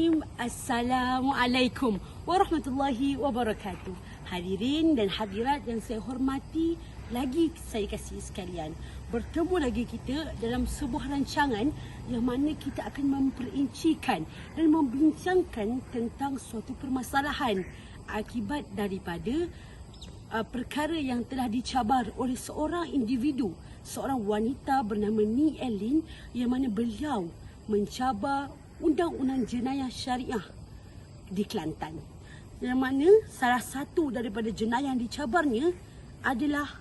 Bismillahirrahmanirrahim. Assalamualaikum warahmatullahi wabarakatuh. Hadirin dan hadirat yang saya hormati, lagi saya kasih sekalian, bertemu lagi kita dalam sebuah rancangan yang mana kita akan memperincikan dan membincangkan tentang suatu permasalahan akibat daripada perkara yang telah dicabar oleh seorang individu, seorang wanita bernama Ni Elin, yang mana beliau mencabar undang-undang jenayah syariah di Kelantan. Yang mana salah satu daripada jenayah yang dicabarnya adalah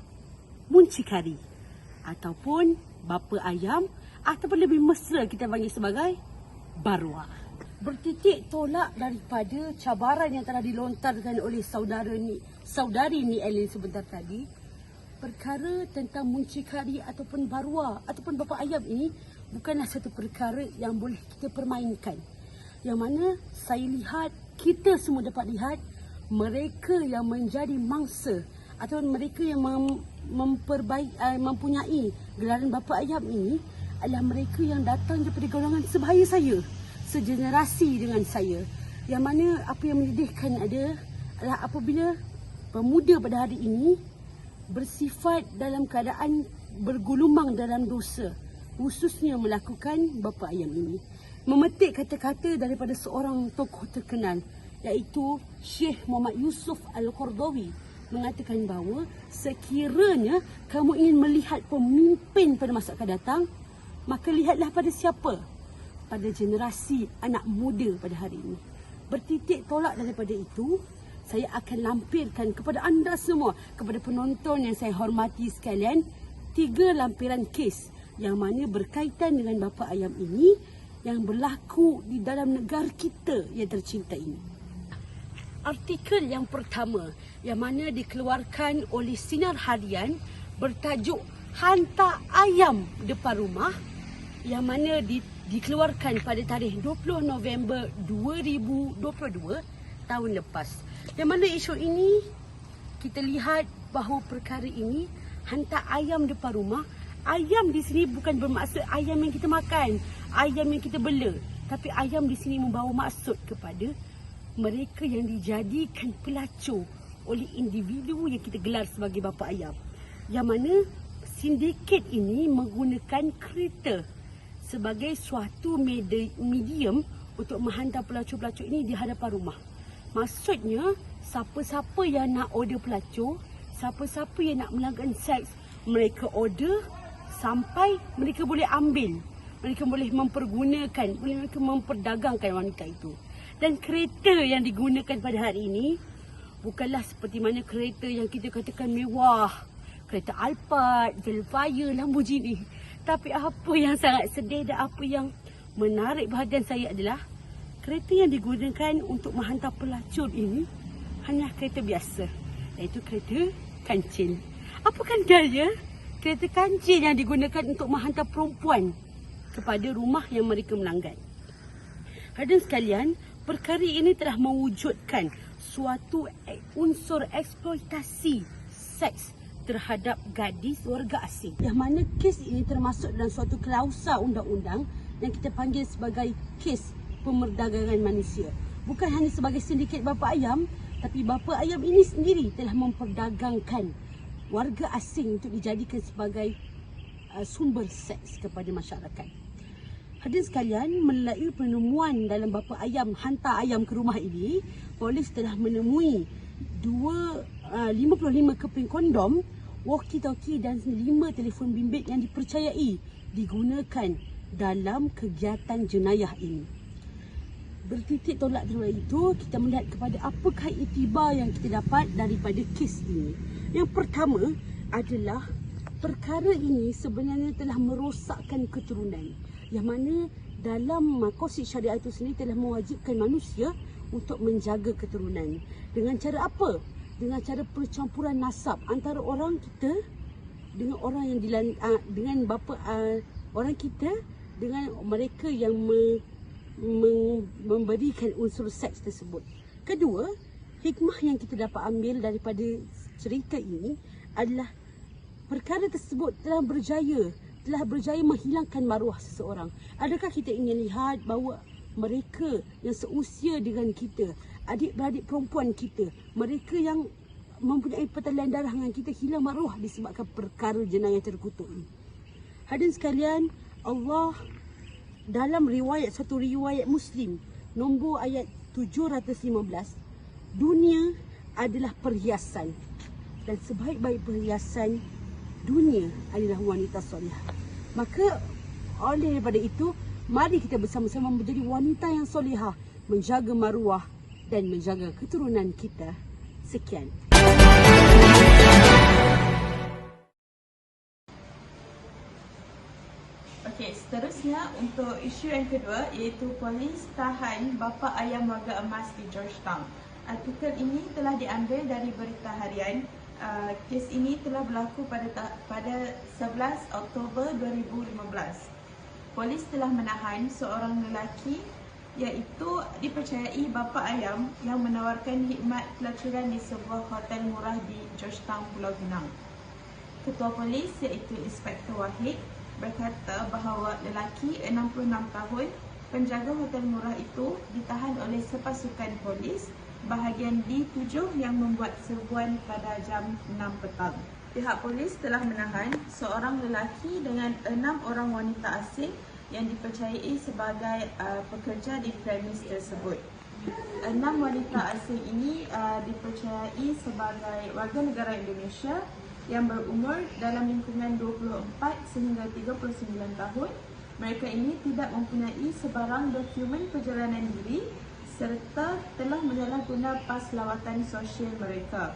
muncikari ataupun bapa ayam, ataupun lebih mesra kita panggil sebagai barwa. Bertitik tolak daripada cabaran yang telah dilontarkan oleh saudari Ni Elin sebentar tadi, perkara tentang muncikari ataupun barwa ataupun bapa ayam ini bukanlah satu perkara yang boleh kita permainkan. Yang mana saya lihat, kita semua dapat lihat, mereka yang menjadi mangsa atau mereka yang mempunyai gelaran bapa ayam ini adalah mereka yang datang daripada golongan sebaya saya, segenerasi dengan saya. Yang mana apa yang menyedihkan adalah apabila pemuda pada hari ini bersifat dalam keadaan bergulumang dalam dosa, khususnya melakukan bapa ayam ini. Memetik kata-kata daripada seorang tokoh terkenal, iaitu Syekh Muhammad Yusuf Al-Qaradawi, mengatakan bahawa sekiranya kamu ingin melihat pemimpin pada masa akan datang, maka lihatlah pada siapa? Pada generasi anak muda pada hari ini. Bertitik tolak daripada itu, saya akan lampirkan kepada anda semua, kepada penonton yang saya hormati sekalian, 3 lampiran kes yang mana berkaitan dengan bapa ayam ini yang berlaku di dalam negara kita yang tercinta ini. Artikel yang pertama yang mana dikeluarkan oleh Sinar Harian bertajuk Hantar Ayam Depan Rumah, yang mana dikeluarkan pada tarikh 20 November 2022 tahun lepas. Yang mana isu ini kita lihat bahawa perkara ini hantar ayam depan rumah. Ayam di sini bukan bermaksud ayam yang kita makan, ayam yang kita bela, tapi ayam di sini membawa maksud kepada mereka yang dijadikan pelacur oleh individu yang kita gelar sebagai bapa ayam. Yang mana sindiket ini menggunakan kereta sebagai suatu medium untuk menghantar pelacur-pelacur ini di hadapan rumah. Maksudnya, siapa-siapa yang nak order pelacur, siapa-siapa yang nak melakukan seks, mereka order sampai mereka boleh ambil, mereka boleh mempergunakan, mereka memperdagangkan wanita itu. Dan kereta yang digunakan pada hari ini bukanlah seperti mana kereta yang kita katakan mewah, kereta Alphard, Velfire, Lamborghini. Tapi apa yang sangat sedih dan apa yang menarik perhatian saya adalah kereta yang digunakan untuk menghantar pelacur ini hanya kereta biasa, iaitu kereta kancil. Apakah daya kereta kancil yang digunakan untuk menghantar perempuan kepada rumah yang mereka melanggar? Hadirin sekalian, perkara ini telah mewujudkan suatu unsur eksploitasi seks terhadap gadis warga asing. Yang mana kes ini termasuk dalam suatu klausa undang-undang yang kita panggil sebagai kes pemerdagangan manusia. Bukan hanya sebagai sindiket bapa ayam, tapi bapa ayam ini sendiri telah memperdagangkan warga asing untuk dijadikan sebagai sumber seks kepada masyarakat. Hadirin sekalian, melalui penemuan dalam bapa ayam, hantar ayam ke rumah ini, polis telah menemui 55 keping kondom, walkie-talkie dan 5 telefon bimbit yang dipercayai digunakan dalam kegiatan jenayah ini. Bertitik tolak daripada itu, kita melihat kepada apakah iktibar yang kita dapat daripada kes ini. Yang pertama adalah perkara ini sebenarnya telah merosakkan keturunan. Yang mana dalam konstitusi syariah itu sendiri telah mewajibkan manusia untuk menjaga keturunan. Dengan cara apa? Dengan cara percampuran nasab antara orang kita dengan orang yang dengan bapa orang kita dengan mereka yang memberikan unsur seks tersebut. Kedua, hikmah yang kita dapat ambil daripada cerita ini adalah perkara tersebut telah berjaya menghilangkan maruah seseorang. Adakah kita ingin lihat bahawa mereka yang seusia dengan kita, adik-beradik perempuan kita, mereka yang mempunyai pertalian darah dengan kita hilang maruah disebabkan perkara jenayah terkutuk ini. Hadirin sekalian, Allah dalam satu riwayat Muslim nombor ayat 715, dunia adalah perhiasan dan sebaik-baik perhiasan dunia adalah wanita solehah. Maka oleh daripada itu, mari kita bersama-sama menjadi wanita yang solehah, menjaga maruah dan menjaga keturunan kita. Sekian. Okey, seterusnya untuk isu yang kedua iaitu polis tahan bapa ayah warga emas di Georgetown. Artikel ini telah diambil dari berita harian. Kes ini telah berlaku pada 11 Oktober 2015. Polis telah menahan seorang lelaki iaitu dipercayai bapa ayam yang menawarkan khidmat pelacuran di sebuah hotel murah di Georgetown, Pulau Pinang. Ketua polis iaitu Inspektor Wahid berkata bahawa lelaki 66 tahun penjaga hotel murah itu ditahan oleh sepasukan polis bahagian D7 yang membuat serbuan pada jam 6 petang. Pihak polis telah menahan seorang lelaki dengan 6 orang wanita asing yang dipercayai sebagai pekerja di premis tersebut. 6 wanita asing ini dipercayai sebagai warga negara Indonesia yang berumur dalam lingkungan 24 sehingga 39 tahun. Mereka ini tidak mempunyai sebarang dokumen perjalanan diri serta telah menyalahguna pas lawatan sosial mereka.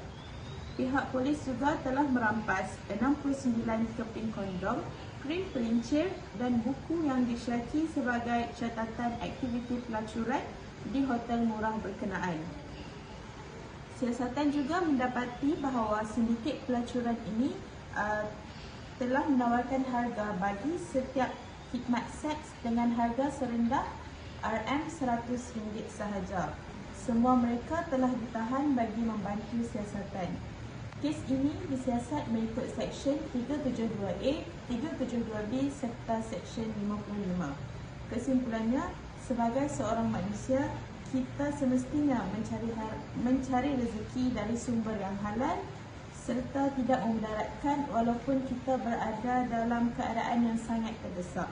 Pihak polis juga telah merampas 69 keping kondom, krim pelincir dan buku yang disyaki sebagai catatan aktiviti pelacuran di hotel murah berkenaan. Siasatan juga mendapati bahawa sindiket pelacuran ini telah menawarkan harga bagi setiap khidmat seks dengan harga serendah RM100 sahaja. Semua mereka telah ditahan bagi membantu siasatan. Kes ini disiasat mengikut Seksyen 372A, 372B serta Seksyen 55. Kesimpulannya, sebagai seorang manusia, kita semestinya mencari rezeki dari sumber yang halal serta tidak memudaratkan walaupun kita berada dalam keadaan yang sangat terdesak.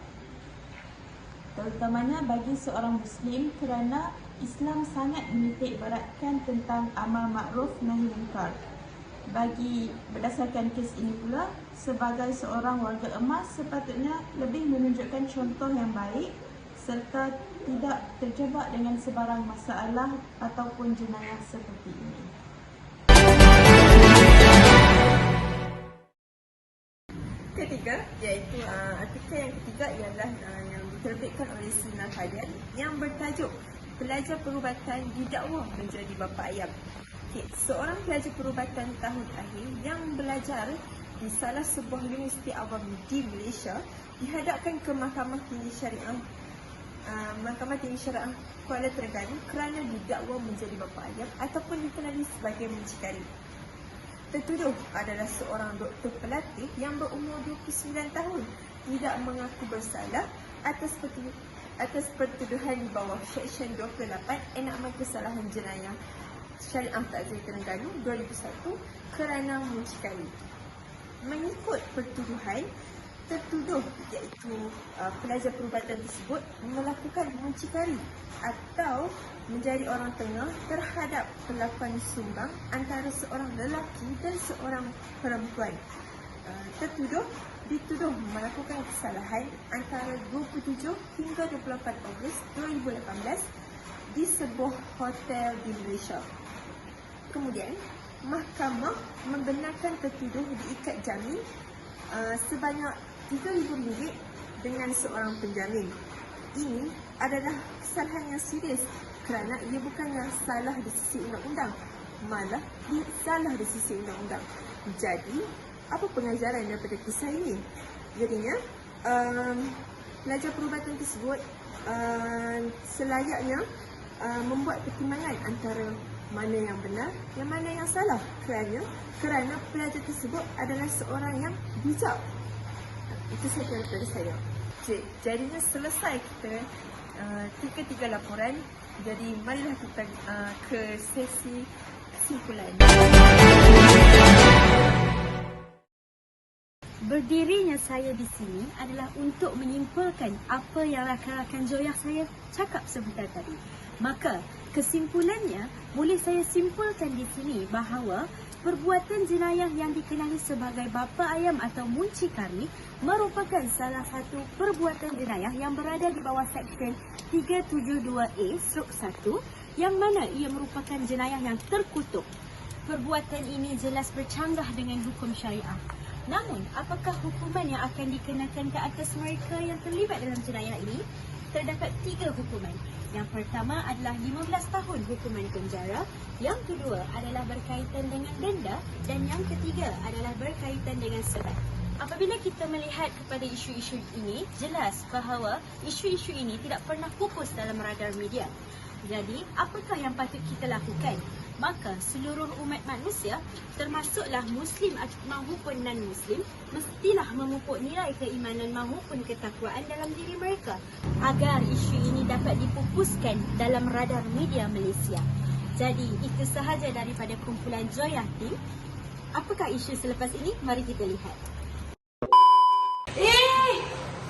Terutamanya bagi seorang Muslim kerana Islam sangat menitik beratkan tentang amal makruf nahi munkar. Berdasarkan kes ini pula, sebagai seorang warga emas sepatutnya lebih menunjukkan contoh yang baik serta tidak terjebak dengan sebarang masalah ataupun jenayah seperti ini. Ketiga, iaitu artikel yang ketiga ialah yang diterbitkan oleh Sinar Harian yang bertajuk Pelajar Perubatan didakwa menjadi bapa ayam. Okay, seorang pelajar perubatan tahun akhir yang belajar di salah sebuah universiti awam di Malaysia dihadapkan ke Mahkamah Tinggi Syariah Kuala Terengganu kerana didakwa menjadi bapa ayam ataupun dikenali sebagai muncikari. Tertuduh adalah seorang doktor pelatih yang berumur 29 tahun tidak mengaku bersalah atas pertuduhan di bawah Seksyen 28 Enakmen Kesalahan Jenayah Syariah Takzir Terengganu 2001 kerana muncikari. Mengikut pertuduhan, tertuduh iaitu pelajar perubatan tersebut melakukan muncikari atau menjadi orang tengah terhadap perlakuan sumbang antara seorang lelaki dan seorang perempuan. Tertuduh dituduh melakukan kesalahan antara 27 hingga 24 Ogos 2018 di sebuah hotel di Malaysia. Kemudian, mahkamah membenarkan tertuduh diikat jamin sebanyak RM3,000 dengan seorang penjamin. Ini adalah kesalahan yang serius kerana ia bukannya salah di sisi undang-undang, malah ia salah di sisi undang-undang. Jadi, apa pengajaran daripada kisah ini? Jadinya, pelajar perubatan tersebut selayaknya membuat pertimbangan antara mana yang benar dan mana yang salah kerana pelajar tersebut adalah seorang yang bijak. Itu saja daripada saya. Jadinya selesai kita tiga laporan. Jadi marilah kita ke sesi kesimpulan. Berdirinya saya di sini adalah untuk menyimpulkan apa yang rakan-rakan Zoya saya cakap sebentar tadi. Maka kesimpulannya boleh saya simpulkan di sini bahawa perbuatan jenayah yang dikenali sebagai bapa ayam atau muncikari merupakan salah satu perbuatan jenayah yang berada di bawah Seksyen 372A/1 yang mana ia merupakan jenayah yang terkutuk. Perbuatan ini jelas bercanggah dengan hukum syariah. Namun, apakah hukuman yang akan dikenakan ke atas mereka yang terlibat dalam jenayah ini? Terdapat 3 hukuman. Yang pertama adalah 15 tahun hukuman penjara, yang kedua adalah berkaitan dengan denda dan yang ketiga adalah berkaitan dengan sebat. Apabila kita melihat kepada isu-isu ini, jelas bahawa isu-isu ini tidak pernah pupus dalam radar media. Jadi, apakah yang patut kita lakukan? Maka seluruh umat manusia, termasuklah Muslim maupun non-Muslim, mestilah memupuk nilai keimanan maupun ketakwaan dalam diri mereka agar isu ini dapat dipupuskan dalam radar media Malaysia. Jadi, itu sahaja daripada kumpulan Zoya Team. Apakah isu selepas ini? Mari kita lihat.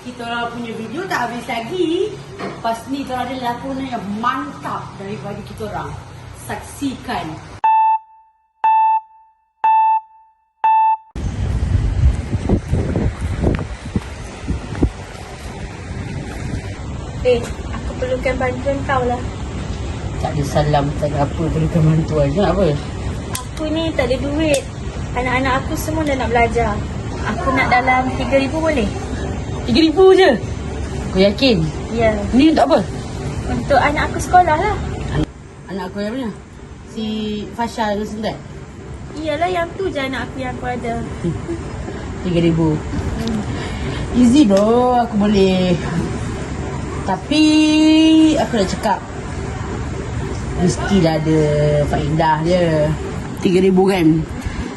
Kita orang punya video tak habis lagi. Lepas ni kita ada lakonan yang mantap daripada kita orang. Saksikan. Aku perlukan bantuan kau lah. Tak ada salam, tak ada apa. Perlukan bantuan. Nak apa? Aku ni tak ada duit. Anak-anak aku semua dah nak belajar. Aku nak dalam 3,000 boleh? 3,000 je? Kau yakin? Ya. Ni untuk apa? Untuk anak aku sekolah lah. Anak aku yang mana? Si Fasha dengan Sendat? Iyalah, yang tu je anak aku yang aku ada. 3,000. Easy bro, aku boleh. Tapi aku dah cakap mestilah ada faedah dia. 3,000 kan?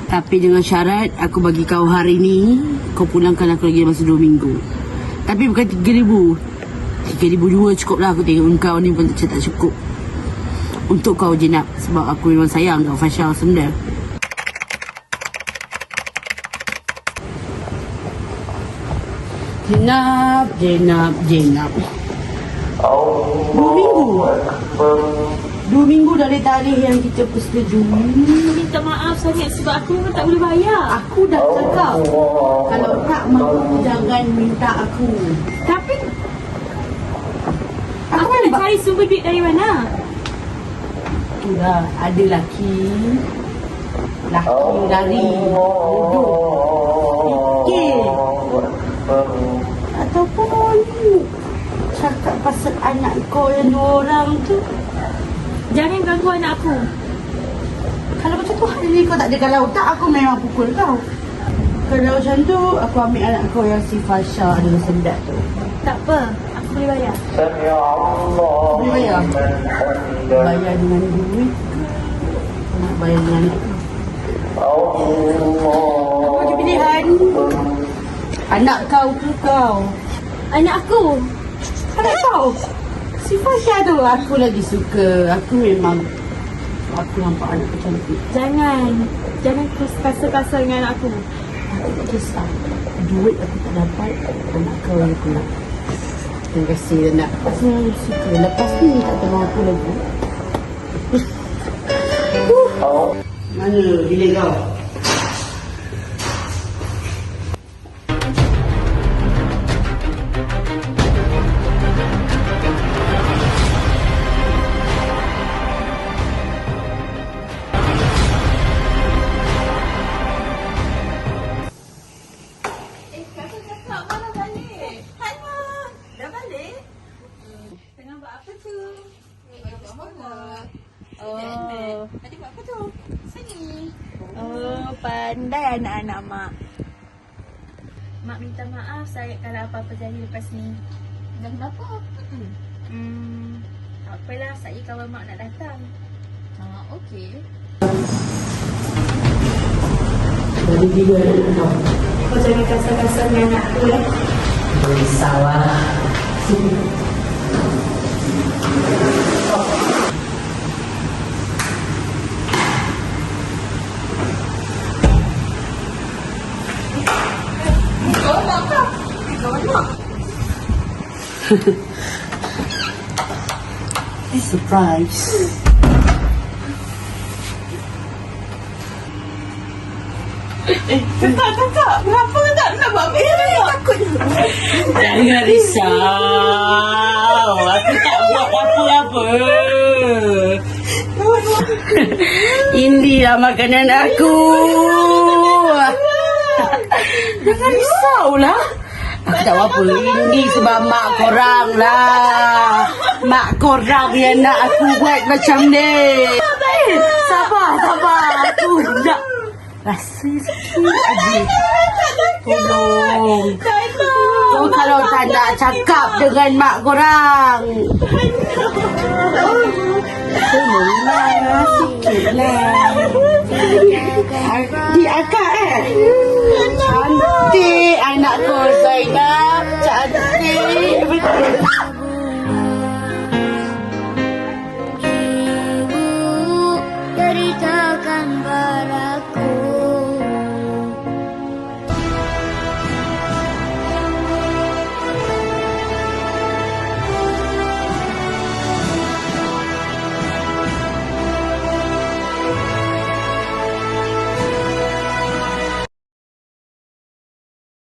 Tapi dengan syarat aku bagi kau hari ni, kau pulangkan aku lagi masa 2 minggu. Tapi bukan 3,000. 3,002 cukup lah. Aku tengok kau ni pun tak cukup. Untuk kau je nak. Sebab aku memang sayang kau Fasha sebenarnya. Jenab. 2 minggu dari tarikh yang kita persetujui. Minta maaf sangat sebab aku memang tak boleh bayar. Aku dah cakap kalau tak mahu jangan minta aku. Tapi aku nak cari sumber duit dari mana? Itulah ada laki lari bodoh fikir ataupun cakap pasal anak kau yang 2 orang tu. Jangan ganggu anak aku. Kalau macam tu hari ni kau tak ada kalau tak aku memang pukul kau. Kalau macam tu aku ambil anak kau yang si Fasha dengan Sendat tu. Tak apa, aku boleh bayar. Boleh bayar? Bayar dengan duit ke nak bayar dengan anak kau? Apa je pilihan? Anak kau ke kau? Anak aku. Anak kau? Si Fasha tu aku lagi suka. Aku memang aku nampak anak kau cantik. Jangan kasar-kasar dengan anak aku. Aku tak kisah. Duit aku tak dapat, anak kau yang aku nak. Terima kasih nak. Aku suka. Lepas ni tak tolong aku lagi. Mana bilik kau? Pandai anak-anak mak. Mak minta maaf saya kalau apa-apa jadi lepas ni. Dan kenapa? Tak apalah, saya kawan mak nak datang. Okey. Dari dia kau. Kau jangan kasar-kasar dengan anak aku ya. Risau lah. It's surprise. Tak. Kenapa tak nak buat benda? Takut. Jangan risau. Aku tak buat apa-apa. Inilah makanan aku. Jangan risaulah. Aku tak buat apa. Ini sebab mak korang lah. Mak korang yang nak aku buat macam ni. Sabar. Aku nak rasa sikit aja. Tolong. Kau kalau tak nak cakap dengan mak korang. Tolonglah sikitlah. Di akak cantik anakku Zainab. Cantik betul.